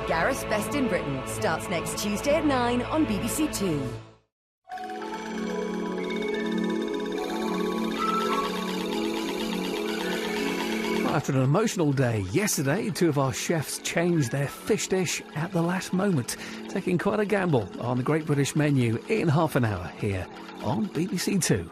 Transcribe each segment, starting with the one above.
Gareth's Best in Britain starts next Tuesday at 9 on BBC Two. After an emotional day yesterday, two of our chefs changed their fish dish at the last moment, taking quite a gamble on the Great British Menu in half an hour here on BBC Two.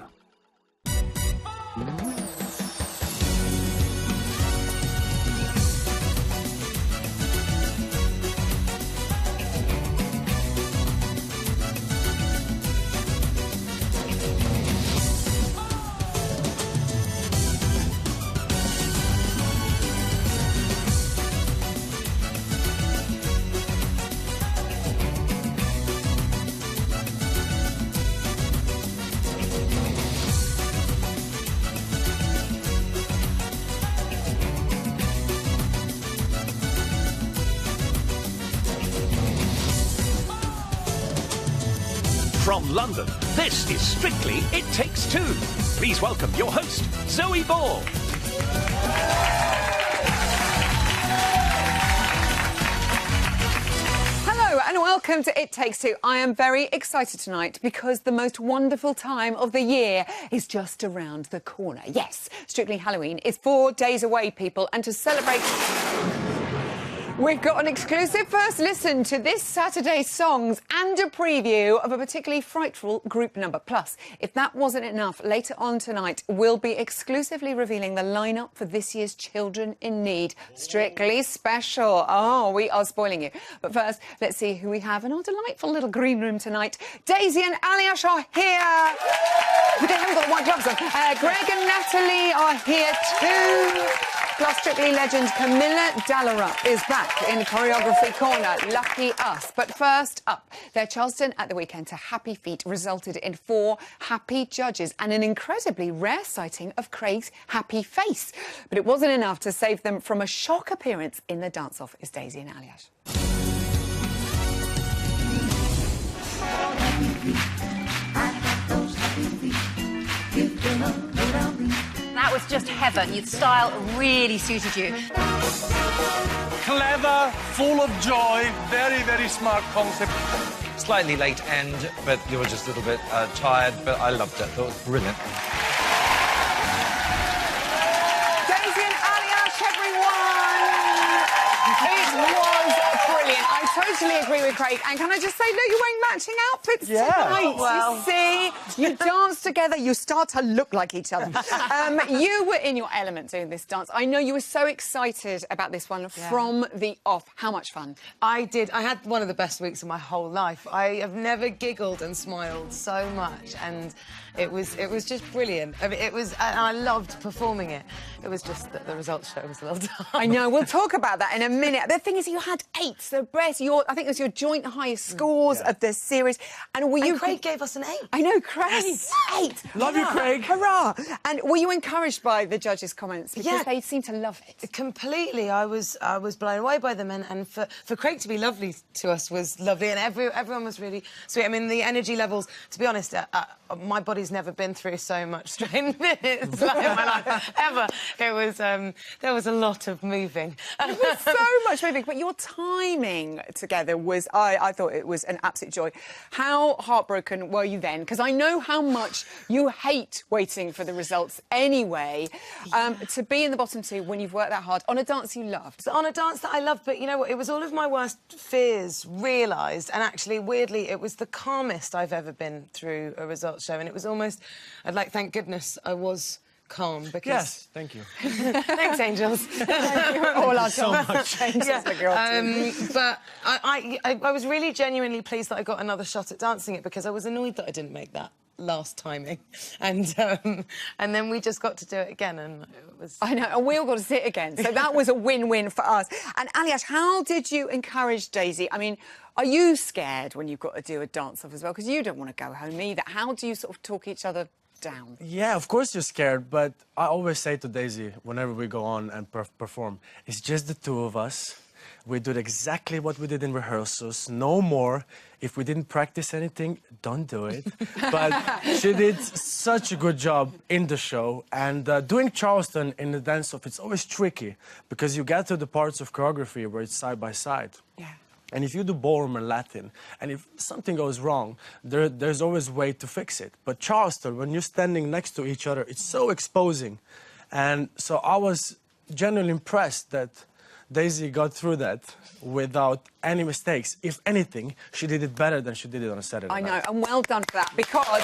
From London, this is Strictly It Takes Two. Please welcome your host, Zoe Ball. Hello and welcome to It Takes Two. I am very excited tonight because the most wonderful time of the year is just around the corner. Yes, Strictly Halloween is 4 days away, people, and to celebrate... We've got an exclusive first listen to this Saturday's songs and a preview of a particularly frightful group number. Plus, if that wasn't enough, later on tonight, we'll be exclusively revealing the lineup for this year's Children in Need. Strictly special. Oh, we are spoiling you. But first, let's see who we have in our delightful little green room tonight. Daisy and Aliash are here. They haven't got the white gloves on. Greg and Natalie are here too. Plus, Strictly legend Camilla Dallarup is back in Choreography Corner. Lucky us. But first up, their Charleston at the weekend to Happy Feet resulted in 4 happy judges and an incredibly rare sighting of Craig's happy face. But it wasn't enough to save them from a shock appearance in the dance-off. Is Daisy and Aliash. That was just heaven. Your style really suited you. Clever, full of joy, very, very smart concept. Slightly late end, but you were just a little bit tired, but I loved it. I thought it was brilliant. Daisy and Aliash, everyone! It was brilliant. I totally agree with Craig. And can I just say, look, you're wearing matching outfits tonight. Well. You see, you dance together, you start to look like each other. You were in your element doing this dance. I know you were so excited about this one from the off. How much fun? I did. I had one of the best weeks of my whole life. I have never giggled and smiled so much, and it was just brilliant. I mean, and I loved performing it. It was just that the results show was a little tough. I know. We'll talk about that in a minute. The thing is, you had 8, the best. I think it was your joint highest scores of the series. And Craig gave us an 8. I know, Craig. Yes. 8. Love you, Craig. Hurrah! And were you encouraged by the judges' comments? Because they seemed to love it. Completely. I was blown away by them, and for Craig to be lovely to us was lovely, and everyone was really sweet. I mean, the energy levels, to be honest, my body's never been through so much strain minutes in my life, ever. It was, there was a lot of moving. There was so much moving, but your timing together was, I thought it was an absolute joy. How heartbroken were you then? Because I know how much you hate waiting for the results anyway. To be in the bottom 2 when you've worked that hard on a dance you loved. On a dance that I loved, but you know what? It was all of my worst fears realised, and actually, weirdly, it was the calmest I've ever been through a results show, and it was almost, thank goodness I was calm, because... Yes, thank you. Thanks, angels. All our so much. But I was really genuinely pleased that I got another shot at dancing it, because I was annoyed that I didn't make that last timing, and then we just got to do it again, and it was... I know, and we all got to see it again, so that was a win-win for us. And Aliash, how did you encourage Daisy? I mean, are you scared when you've got to do a dance-off as well? Because you don't want to go home either. How do you sort of talk each other down? Yeah, of course you're scared, but I always say to Daisy, whenever we go on and perform, it's just the 2 of us. We did exactly what we did in rehearsals, no more. If we didn't practice anything, don't do it. But she did such a good job in the show. And doing Charleston in the dance-off, it's always tricky because you get to the parts of choreography where it's side by side. Yeah. And if you do ballroom or Latin, and if something goes wrong, there's always a way to fix it. But Charleston, when you're standing next to each other, it's so exposing. And so I was genuinely impressed that Daisy got through that without any mistakes. If anything, she did it better than she did it on a Saturday I know, night. and well done for that, because I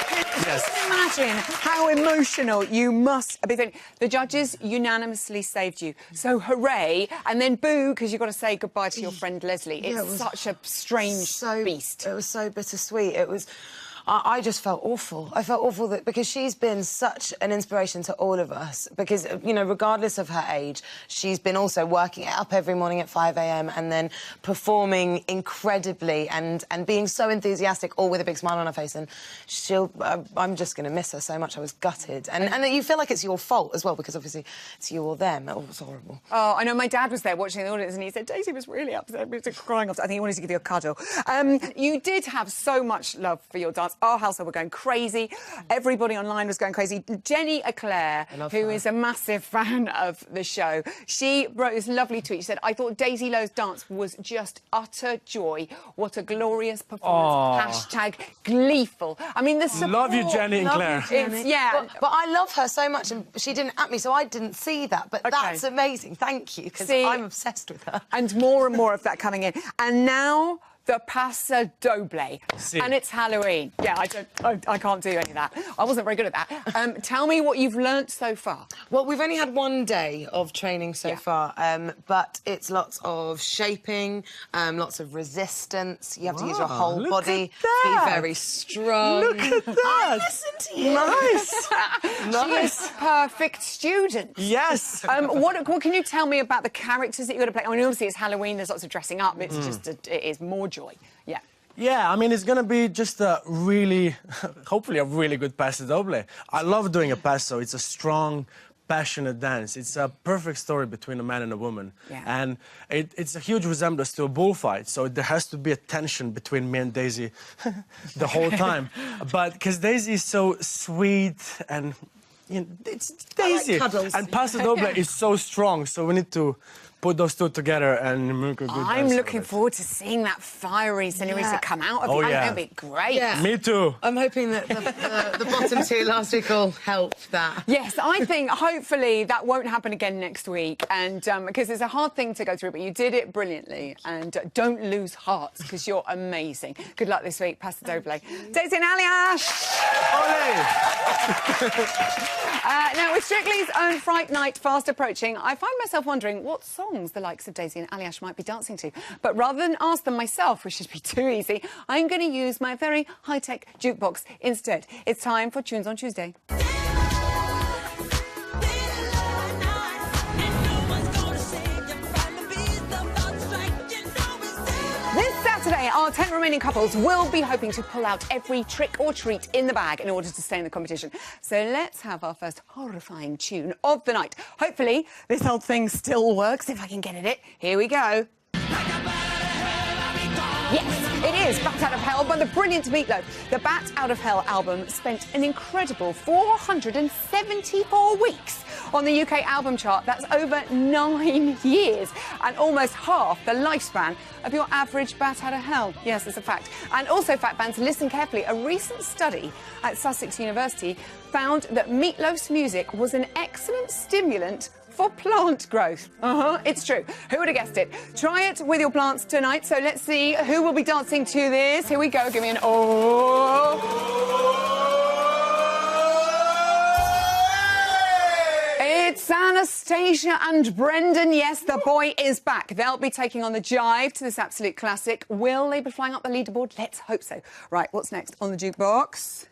can just imagine how emotional you must be feeling. The judges unanimously saved you, so hooray, and then boo, because you've got to say goodbye to your friend Leslie. It's such a strange beast. It was so bittersweet. It was... I just felt awful. I felt awful because she's been such an inspiration to all of us. Because, you know, regardless of her age, she's been also working up every morning at 5 a.m. and then performing incredibly and being so enthusiastic, all with a big smile on her face. And I'm just going to miss her so much. I was gutted. And you feel like it's your fault as well, because obviously it's you or them. It was horrible. Oh, I know. My dad was there watching the audience and he said Daisy was really upset. He was crying. I think he wanted to give you a cuddle. You did have so much love for your dance. Our household were going crazy. Everybody online was going crazy. Jenny Eclair, who is a massive fan of the show, she wrote this lovely tweet. She said, I thought Daisy Lowe's dance was just utter joy. What a glorious performance. Hashtag gleeful. I mean, the support... Love you, Jenny Eclair. Yeah. But I love her so much, and she didn't at me, so I didn't see that. But that's amazing. Thank you, because I'm obsessed with her. And more of that coming in. And now... the Paso Doble. And it's Halloween. Yeah, I can't do any of that. I wasn't very good at that. Tell me what you've learnt so far. Well, we've only had one day of training so far, but it's lots of shaping, lots of resistance. You have to use your whole body to be very strong. Look at that! Listen to you. Nice! She is a perfect student. Yes! What can you tell me about the characters that you're going to play? I mean, obviously it's Halloween, there's lots of dressing up. It's just, it is more joy. Yeah. Yeah, I mean, it's going to be just a really, hopefully a really good Paso Doble. I love doing a paso. It's a strong, passionate dance. It's a perfect story between a man and a woman. Yeah. And it's a huge resemblance to a bullfight, so there has to be a tension between me and Daisy the whole time. But because Daisy is so sweet and, you know, it's Daisy. I like cuddles. And Paso Doble is so strong, so we need to put those two together and make a good I'm dance looking forward to seeing that fiery Senorita come out of Oh, it. yeah. That'll be great. Yeah. Me too. I'm hoping that the bottom two last week will help that. Yes, I think hopefully that won't happen again next week, and because it's a hard thing to go through, but you did it brilliantly, and don't lose heart because you're amazing. Good luck this week, Paso Doble. Daisy and Aliash! Now, with Strictly's own Fright Night fast approaching, I find myself wondering what songs the likes of Daisy and Aliash might be dancing to. But rather than ask them myself, which should be too easy, I'm going to use my very high-tech jukebox instead. It's time for Tunes on Tuesday. Saturday, our 10 remaining couples will be hoping to pull out every trick or treat in the bag in order to stay in the competition. So let's have our first horrifying tune of the night. Hopefully, this old thing still works if I can get at it. Here we go. Yes, it is Bat Out of Hell by the brilliant Meatloaf. The Bat Out of Hell album spent an incredible 474 weeks on the UK album chart. That's over 9 years and almost half the lifespan of your average Bat Out of Hell. Yes, it's a fact. And also, fact fans, listen carefully. A recent study at Sussex University found that Meatloaf's music was an excellent stimulant for plant growth. It's true. Who would have guessed it? Try it with your plants tonight. So let's see who will be dancing to this. Here we go. Give me an oh. It's Anastasia and Brendan. Yes, the boy is back. They'll be taking on the jive to this absolute classic. Will they be flying up the leaderboard? Let's hope so. Right, what's next on the jukebox?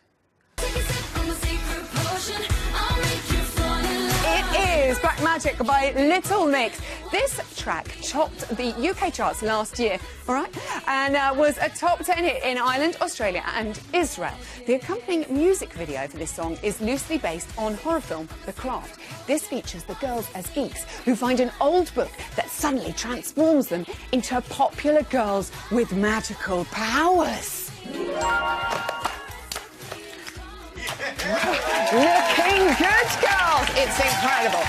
It is Black Magic by Little Mix. This track topped the UK charts last year, all right, and was a top 10 hit in Ireland, Australia and Israel. The accompanying music video for this song is loosely based on horror film The Craft. This features the girls as geeks who find an old book that suddenly transforms them into popular girls with magical powers. Looking good, girls! It's incredible.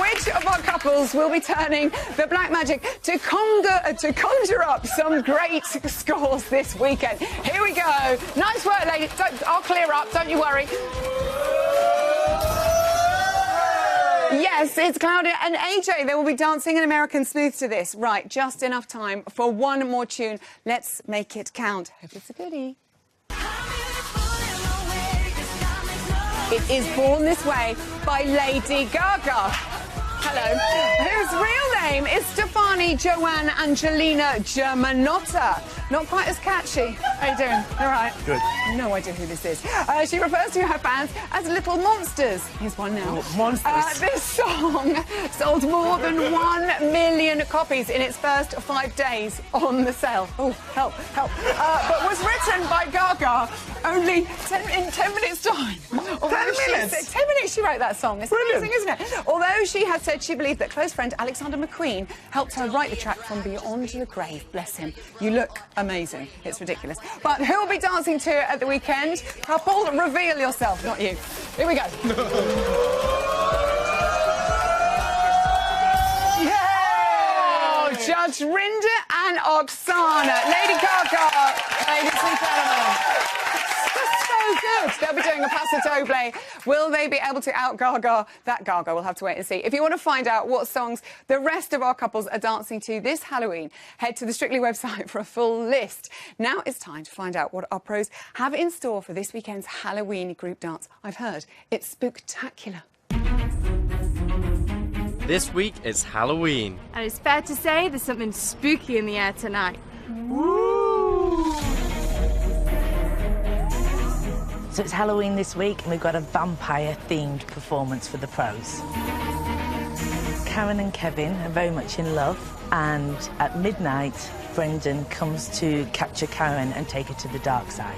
Which of our couples will be turning the black magic to conjure up some great scores this weekend? Here we go. Nice work, ladies. I'll clear up, don't you worry. Yes, it's Claudia and AJ. They will be dancing an American Smooth to this. Right, just enough time for one more tune. Let's make it count. Hope it's a goodie. It is Born This Way by Lady Gaga. Hello. Whose real name is Stefani Joanne Angelina Germanotta. Not quite as catchy. How you doing? All right. Good. No idea who this is. She refers to her fans as little monsters. Here's one now. Monsters. This song sold more than 1 million copies in its first 5 days on the sale. Oh, help, help. But was written by Gaga only in 10 minutes' time. 10 minutes? 10 minutes she wrote that song. It's Brilliant. amazing, isn't it? Although she has said she believed that close friend Alexander McQueen helped her write the track from beyond the grave. Bless him. You look amazing. It's ridiculous. But who will be dancing to it at the weekend? Couple, reveal yourself, not you. Here we go. Yeah! Judge Rinder and Oksana. Lady Gaga. Ladies and gentlemen. So good. They'll be doing a Paso Doble. Will they be able to out-Gaga that Gaga? We'll have to wait and see. If you want to find out what songs the rest of our couples are dancing to this Halloween, head to the Strictly website for a full list. Now it's time to find out what our pros have in store for this weekend's Halloween group dance. I've heard it's spooktacular. This week it's Halloween. And it's fair to say there's something spooky in the air tonight. So it's Halloween this week and we've got a vampire-themed performance for the pros. Karen and Kevin are very much in love, and at midnight, Brendan comes to capture Karen and take her to the dark side.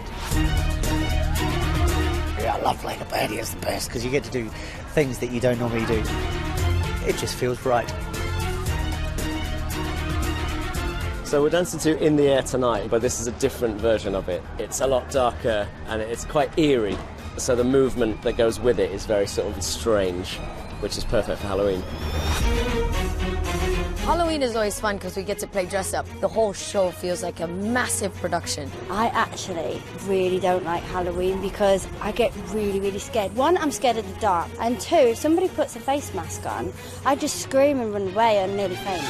Yeah, I love playing a baddie. It's the best because you get to do things that you don't normally do. It just feels right. So we're dancing to In the Air Tonight, but this is a different version of it. It's a lot darker and it's quite eerie, so the movement that goes with it is very sort of strange, which is perfect for Halloween. Halloween is always fun because we get to play dress up. The whole show feels like a massive production. I actually really don't like Halloween because I get really, really scared. One, I'm scared of the dark, and two, if somebody puts a face mask on, I just scream and run away and nearly faint.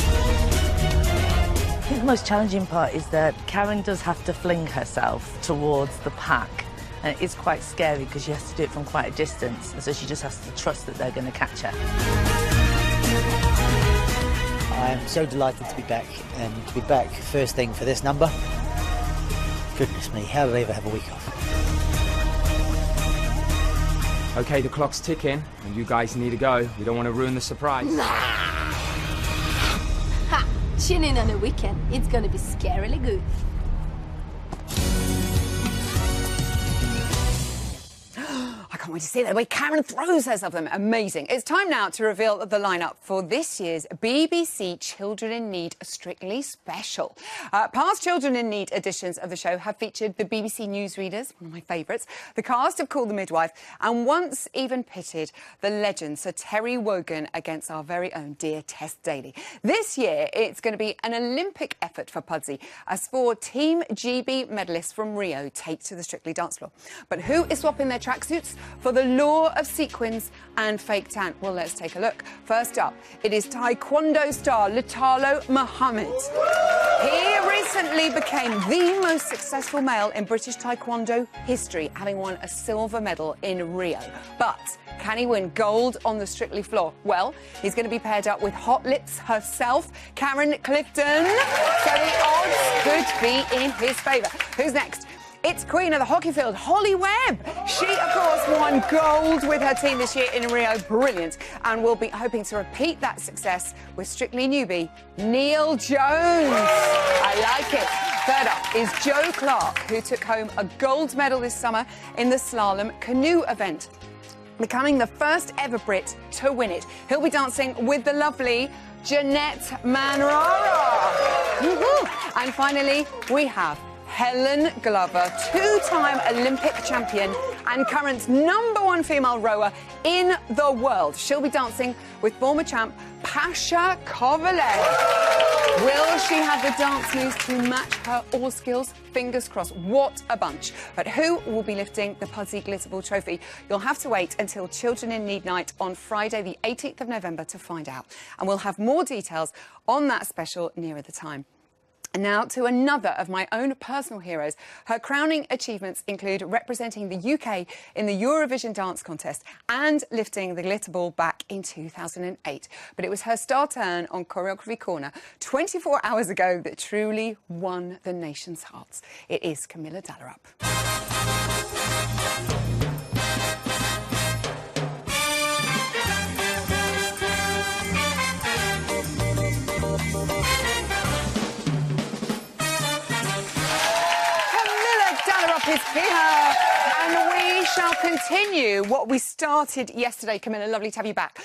I think the most challenging part is that Karen does have to fling herself towards the pack, and it is quite scary because she has to do it from quite a distance, and so she just has to trust that they're going to catch her. I am so delighted to be back, and to be back first thing for this number. Goodness me, how do they ever have a week off? OK, the clock's ticking, and you guys need to go. We don't want to ruin the surprise. Ha! Tune in on the weekend. It's gonna be scarily good. I can't wait to see that. The way Karen throws herself at them. Amazing. It's time now to reveal the lineup for this year's BBC Children in Need Strictly Special. Past Children in Need editions of the show have featured the BBC newsreaders, one of my favourites. The cast have called the midwife and once even pitted the legend Sir Terry Wogan against our very own dear Tess Daly. This year, it's going to be an Olympic effort for Pudsey as 4 Team GB medalists from Rio take to the Strictly dance floor. But who is swapping their tracksuits for the lure of sequins and fake tan? Well, let's take a look. First up, it is Taekwondo star Latalo Muhammad. He recently became the most successful male in British Taekwondo history, having won a silver medal in Rio. But can he win gold on the Strictly floor? Well, he's going to be paired up with Hot Lips herself, Karen Clifton. So the odds could be in his favour. Who's next? It's Queen of the Hockey Field, Holly Webb. She, of course, won gold with her team this year in Rio. Brilliant. And we'll be hoping to repeat that success with Strictly newbie Neil Jones. I like it. Third up is Joe Clark, who took home a gold medal this summer in the slalom canoe event, becoming the first ever Brit to win it. He'll be dancing with the lovely Jeanette Manrara. And finally, we have Helen Glover, two-time Olympic champion and current #1 female rower in the world. She'll be dancing with former champ Pasha Kovalev. Will she have the dance moves to match her all skills? Fingers crossed. What a bunch. But who will be lifting the Pudsey Glitterball trophy? You'll have to wait until Children in Need Night on Friday, the 18th of November to find out. And we'll have more details on that special nearer the time. And now to another of my own personal heroes. Her crowning achievements include representing the UK in the Eurovision Dance Contest and lifting the glitter ball back in 2008. But it was her star turn on Choreography Corner 24 hours ago that truly won the nation's hearts. It is Camilla Dallerup. Is here, and we shall continue what we started yesterday. Camilla, lovely to have you back.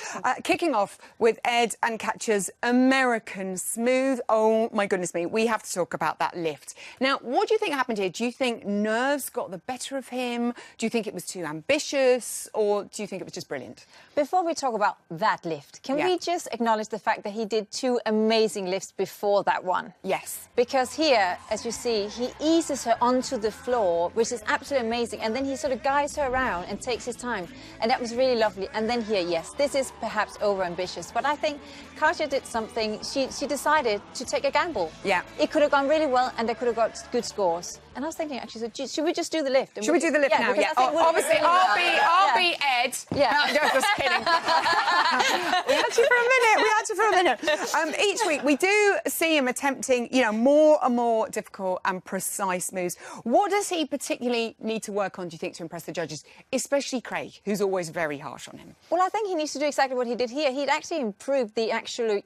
Kicking off with Ed and Katja's American Smooth. Oh my goodness me, we have to talk about that lift. Now, what do you think happened here? Do you think nerves got the better of him? Do you think it was too ambitious, or do you think it was just brilliant? Before we talk about that lift, can we just acknowledge the fact that he did two amazing lifts before that one? Yes. Because here, as you see, he eases her onto the floor, which is absolutely amazing, and then he sort of guides her around and takes his time, and that was really lovely. And then here, yes, this is perhaps over-ambitious, but I think Katja did something. She decided to take a gamble. Yeah. It could have gone really well, and they could have got good scores. And I was thinking, actually, so should we just do the lift? Should we do the lift now? Yeah. Obviously, I'll be Ed. Yeah. No, just kidding. We had you for a minute. Each week we do see him attempting, more and more difficult and precise moves. What does he particularly need to work on, do you think, to impress the judges, especially Craig, who's always very harsh on him? Well, I think he needs to do exactly what he did here. He'd actually improved the actual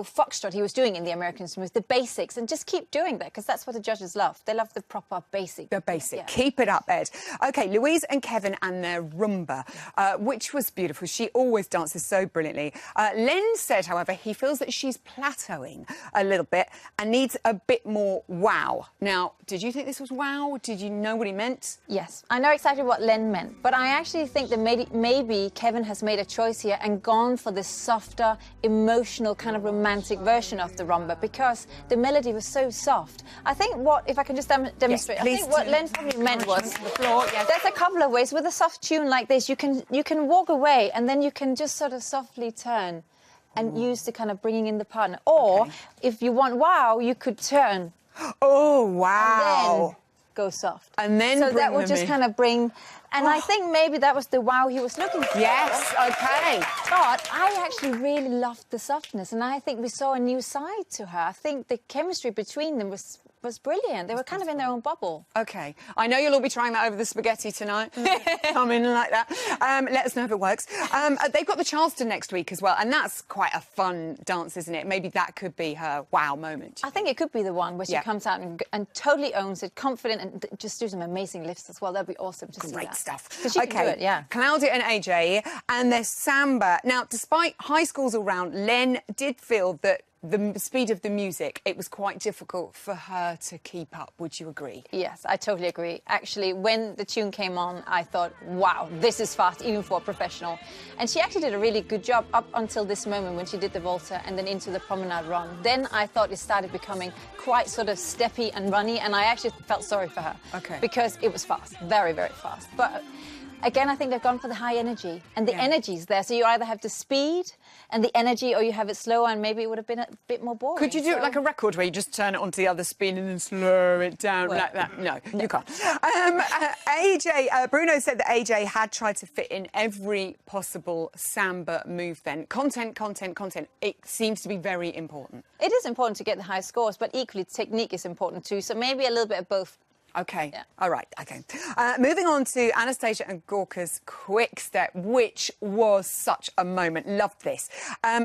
foxtrot he was doing in the American Smooth, the basics, and just keep doing that, because that's what the judges love. They love the proper basic. The basic. Yeah. Keep it up, Ed. OK, Louise and Kevin and their rumba, which was beautiful. She always dances so brilliantly. Len said, however, he feels that she's plateauing a little bit and needs a bit more wow. Now, did you think this was wow? Did you know what he meant? Yes, I know exactly what Len meant, but I actually think that maybe Kevin has made a choice here and gone for this softer, emotional, kind of romantic version of the rumba, because the melody was so soft. I think if I can just demonstrate, I think what Len probably meant was, there's a couple of ways. With a soft tune like this, you can walk away, and then you can just sort of softly turn and use the kind of bringing in the partner. Or if you want wow, you could turn. Oh, wow. And then go soft. And then so that would just kind of bring... And I think maybe that was the wow he was looking for. Yes, OK. But I actually really loved the softness, and I think we saw a new side to her. I think the chemistry between them was brilliant. They were kind of in their own bubble. OK. I know you'll all be trying that over the spaghetti tonight. Come in like that. Let us know if it works. They've got the Charleston next week as well, and that's quite a fun dance, isn't it? Maybe that could be her wow moment. I think it could be the one where she comes out and totally owns it, confident, and just do some amazing lifts as well. That'd be awesome to see that. Stuff. She can do it, yeah. Claudia and AJ and their samba. Now, despite high scores all round, Len did feel that the speed of the music, it was quite difficult for her to keep up. Would you agree? Yes, I totally agree. Actually, when the tune came on, I thought, wow, this is fast, even for a professional. And she actually did a really good job up until this moment when she did the Volta and then into the promenade run. Then I thought it started becoming quite sort of steppy and runny, and I actually felt sorry for her. Okay. Because it was fast, very, very fast. But again, I think they've gone for the high energy, and the energy's there. So you either have the speed and the energy, or you have it slower, and maybe it would have been a bit more boring. Could you do it like a record where you just turn it onto the other speed and then slow it down like that? No, you can't. Bruno said that AJ had tried to fit in every possible samba move then. Content. It seems to be very important. It is important to get the high scores, but equally technique is important too. So maybe a little bit of both. Okay. Yeah. All right. Okay. Moving on to Anastasia and Gorka's quick step, which was such a moment. Loved this.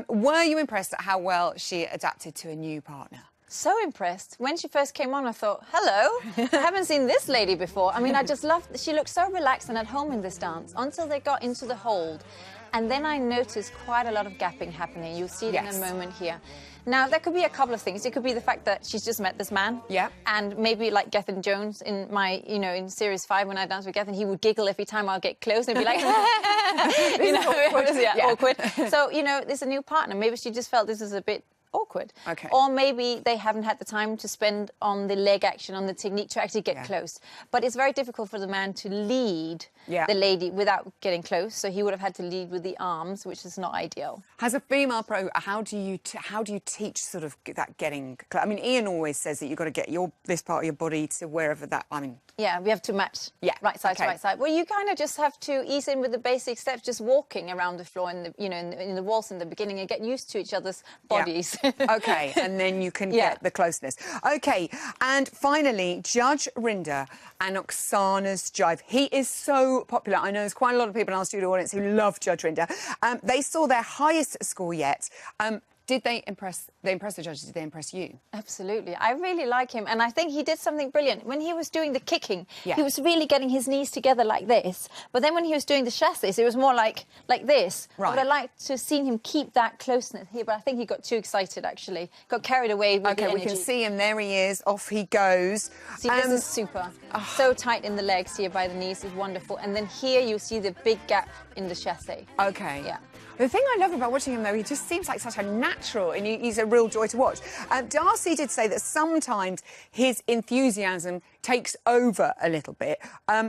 Were you impressed at how well she adapted to a new partner? So impressed. When she first came on, I thought, hello, I haven't seen this lady before. I mean, I just loved, she looked so relaxed and at home in this dance until they got into the hold. And then I noticed quite a lot of gapping happening. You'll see it in a moment here. Now, there could be a couple of things. It could be the fact that she's just met this man. Yeah. And maybe like Gethin Jones in my, in Series 5 when I danced with Gethin, he would giggle every time I'll get close and he'd be like, awkward. So, there's a new partner. Maybe she just felt this is a bit awkward. Okay. Or maybe they haven't had the time to spend on the leg action, on the technique to actually get close. But it's very difficult for the man to lead the lady without getting close. So he would have had to lead with the arms, which is not ideal. As a female pro, how do you teach sort of that getting close? I mean, Ian always says that you've got to get this part of your body to wherever that, Yeah, we have to match right side to right side. Well, you kind of just have to ease in with the basic steps, just walking around the floor in the waltz in the beginning and get used to each other's bodies. Okay, and then you can get the closeness. Okay, and finally, Judge Rinder and Oksana's jive. He is so popular. I know there's quite a lot of people in our studio audience who love Judge Rinder. They saw their highest score yet. Did they impress the judges? Did they impress you? Absolutely. I really like him. And I think he did something brilliant. When he was doing the kicking, he was really getting his knees together like this. But then when he was doing the chassis, it was more like this. Right. But I like to have seen him keep that closeness here. But I think he got too excited, actually. Got carried away with the energy. Okay, we can see him. There he is. Off he goes. See, this is super. So tight in the legs here by the knees is wonderful. And then here you see the big gap in the chassis. Okay. Yeah. The thing I love about watching him, though, he just seems like such a natural, and he's a real joy to watch. Darcy did say that sometimes his enthusiasm takes over a little bit.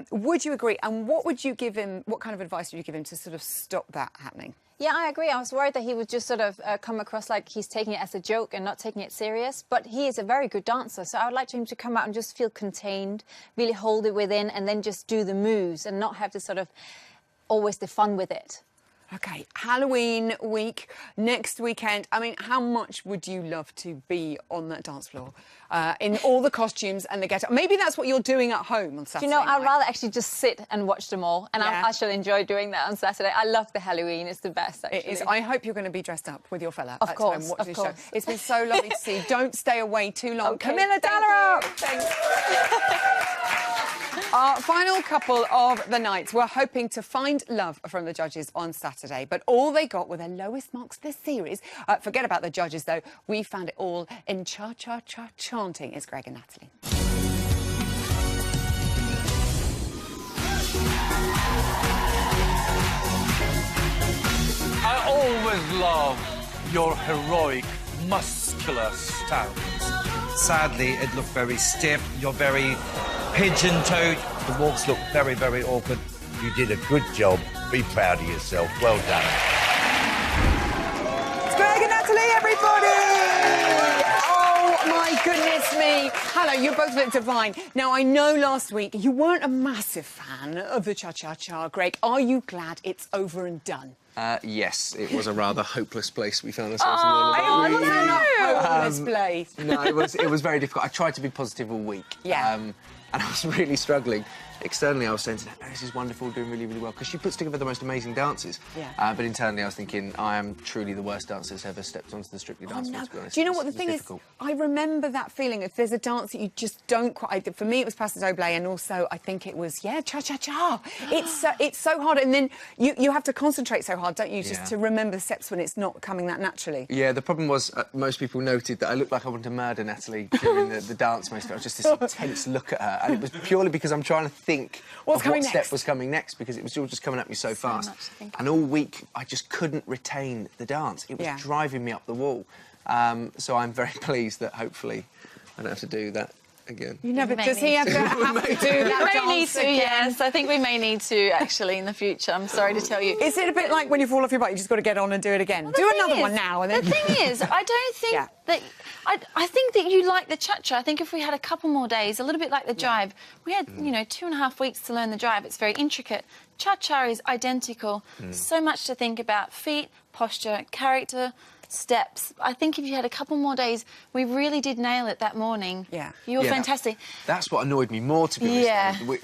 Would you agree? And what would you give him? What kind of advice would you give him to sort of stop that happening? Yeah, I agree. I was worried that he would just sort of come across like he's taking it as a joke and not taking it serious. But he is a very good dancer, so I would like him to come out and just feel contained, really hold it within, and then just do the moves and not have to sort of always the fun with it. OK, Halloween week, next weekend. I mean, how much would you love to be on that dance floor in all the costumes and the get-up? Maybe that's what you're doing at home on Saturday. Do you know, I'd rather actually just sit and watch them all, and I shall enjoy doing that on Saturday. I love the Halloween. It's the best, actually. It is. I hope you're going to be dressed up with your fella at home watching the show. It's been so lovely to see you. Don't stay away too long. Okay, Camilla Dallaro! Thanks. Our final couple of the night were hoping to find love from the judges on Saturday, but all they got were their lowest marks this series. Forget about the judges, though. We found it all in cha-cha-cha chanting. It's Greg and Natalie. I always love your heroic, muscular stance. Sadly, it looked very stiff. You're very pigeon-toed. The walks look very, very awkward. You did a good job. Be proud of yourself. Well done. It's Greg and Natalie, everybody! Oh, my goodness me. Hello, you both look divine. Now, I know last week you weren't a massive fan of the cha-cha-cha, Greg. Are you glad it's over and done? Yes, it was a rather hopeless place we found ourselves in. It wasn't a hopeless place. No, it was very difficult. I tried to be positive all week. Yeah. And I was really struggling. Externally, I was saying to her, this is wonderful, doing really, really well, because she puts together the most amazing dances. Yeah. But internally, I was thinking, I am truly the worst dancer that's ever stepped onto the Strictly dance floor, to be honest. Do you know what the thing is? I remember that feeling. If there's a dance that you just don't quite... For me, it was Pas de Doble, and also, I think it was, cha-cha-cha. It's so hard, and then you have to concentrate so hard, don't you, just to remember the steps when it's not coming that naturally. Yeah, the problem was, most people noted that I looked like I wanted to murder Natalie during the dance most of it. I was just this intense look at her, and it was purely because I'm trying to think what step was coming next, because it was all just coming at me so fast. And all week, I just couldn't retain the dance. It was driving me up the wall. So I'm very pleased that hopefully I don't have to do that again. You never... Does he have to do that We may need dance to, again? yes. I think we may need to, actually, in the future. I'm sorry to tell you. Is it a bit like when you fall off your bike, you just got to get on and do it again? Well, do another one now and then... The thing is, I don't think that... I think that you like the cha-cha. I think if we had a couple more days, a little bit like the jive, we had, 2.5 weeks to learn the jive. It's very intricate. Cha-cha is identical. So much to think about. Feet, posture, character. steps. I think if you had a couple more days, we really did nail it that morning. Yeah. You were fantastic. That's what annoyed me more, to be honest.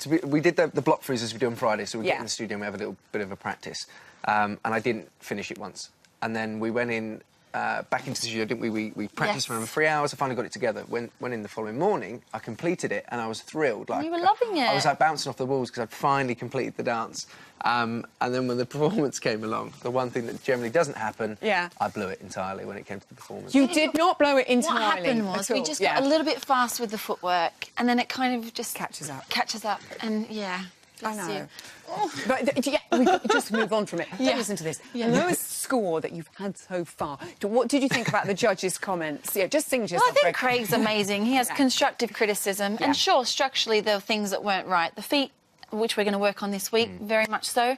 Yeah. We did the block freezes we do on Friday, so we get Yeah. in the studio and we have a little bit of a practice. And I didn't finish it once. And then we went in back into the studio, didn't we? We practiced for around 3 hours. I finally got it together. Went in the following morning. I completed it, and I was thrilled. Like, you were loving it. I was like bouncing off the walls because I'd finally completed the dance. And then when the performance came along, the one thing that generally doesn't happen, I blew it entirely when it came to the performance. You did not blow it entirely. What happened was we just got a little bit fast with the footwork, and then it kind of just catches up. And yeah. I bless know. you. But yeah, we just move on from it. Yeah. Listen to this. Yeah. The lowest score that you've had so far. What did you think about the judges' comments? Yeah, just sing to Well, yourself. I think Craig's amazing. He has constructive criticism. Yeah. And sure, structurally, there were things that weren't right. The feet, which we're going to work on this week, very much so.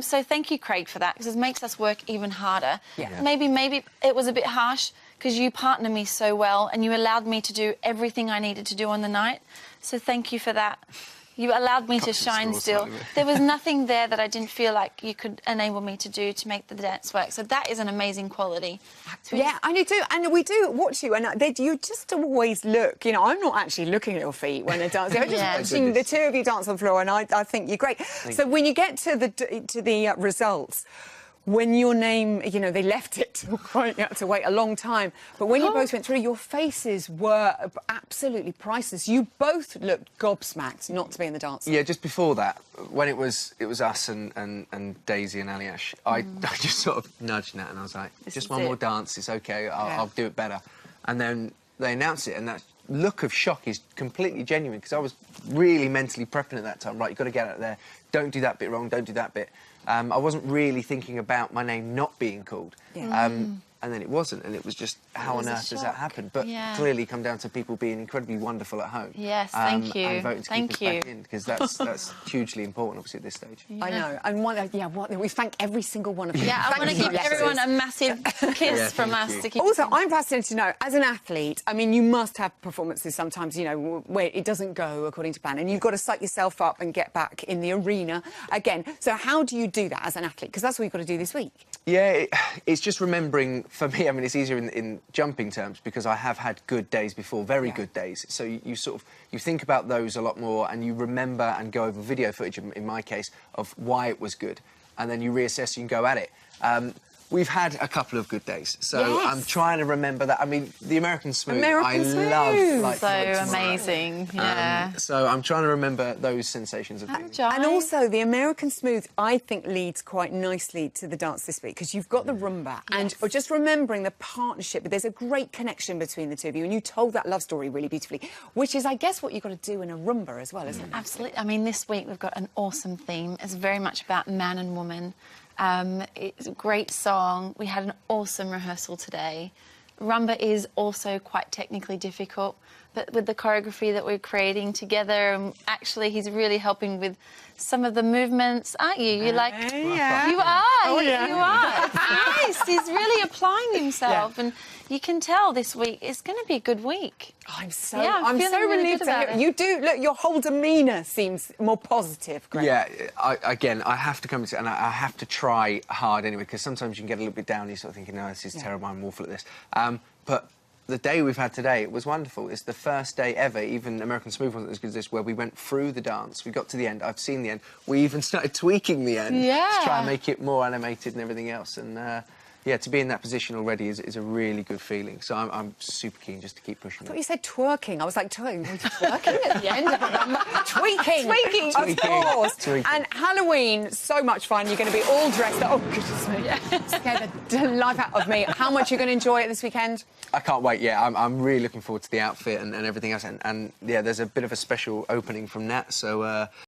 So thank you, Craig, for that, because it makes us work even harder. Yeah. Maybe it was a bit harsh, because you partner me so well, and you allowed me to do everything I needed to do on the night. So thank you for that. You allowed me to shine still. There was nothing there that I didn't feel like you could enable me to do to make the dance work. So that is an amazing quality. So Yeah, and you do, and we do watch you, and you just always look. You know, I'm not actually looking at your feet when they're dancing. I'm just Yeah. watching the two of you dance on the floor, and I think you're great. So when you get to the results, when your name, you know, they left it, right, you had to wait a long time. But when you both went through, your faces were absolutely priceless. You both looked gobsmacked not to be in the dance. Yeah, just before that, when it was us and Daisy and Aliash, I just sort of nudged Nat and I was like, just one more dance, it's OK, I'll do it better. And then they announced it, and that look of shock is completely genuine, because I was really mentally prepping at that time. Right, you've got to get out there, don't do that bit wrong, don't do that bit. I wasn't really thinking about my name not being called. Yeah. And then it wasn't, and it was just, how on earth does that happen? But clearly come down to people being incredibly wonderful at home. Yes, thank you. And voting to Thank keep us you. back in, because that's hugely important, obviously, at this stage. I know. And we thank every single one of you. Yeah, I want to give everyone a massive kiss from us. To keep Also, I'm fascinated to know, as an athlete, I mean, you must have performances sometimes, you know, where it doesn't go according to plan, and you've got to psych yourself up and get back in the arena again. So how do you do that as an athlete? Because that's what you've got to do this week. Yeah, it's just remembering, for me, I mean, it's easier in jumping terms, because I have had good days before, very good days. So you sort of, you think about those a lot more, and you remember and go over video footage, in my case, of why it was good. And then you reassess, you can go at it. We've had a couple of good days, so I'm trying to remember that. I mean, the American Smooth, I love. Like, so amazing, yeah. So I'm trying to remember those sensations of doing it. And also, the American Smooth, I think, leads quite nicely to the dance this week, because you've got the rumba, and just remembering the partnership. But there's a great connection between the two of you, and you told that love story really beautifully, which is, I guess, what you've got to do in a rumba as well, isn't it? Absolutely. I mean, this week we've got an awesome theme. It's very much about man and woman. It's a great song. We had an awesome rehearsal today. Rumba is also quite technically difficult, but with the choreography that we're creating together, actually he's really helping with some of the movements, aren't you? You're like, yeah. you are, Oh, you yeah. are. It's nice. He's really applying himself, and you can tell this week it's going to be a good week. Oh, I'm so feeling really relieved good to about hear it. You do look. Your whole demeanour seems more positive, Greg. Yeah, I have to come into it, and I have to try hard anyway, because sometimes you can get a little bit down and you're sort of thinking, no, this is terrible, I'm awful at this. But the day we've had today, it was wonderful. It's the first day ever, even American Smooth wasn't as good as this, where we went through the dance. We got to the end. I've seen the end. We even started tweaking the end to try and make it more animated and everything else. And yeah, to be in that position already is a really good feeling. So I'm super keen just to keep pushing I thought it. you said twerking. I was like, twerking at the end of it. Tweaking. Of course. Tweaking. And Halloween, so much fun. You're going to be all dressed up. Oh, goodness me. Scared the life out of me. How much are you going to enjoy it this weekend? I can't wait, yeah. I'm really looking forward to the outfit and everything else. And yeah, there's a bit of a special opening from Nat, so...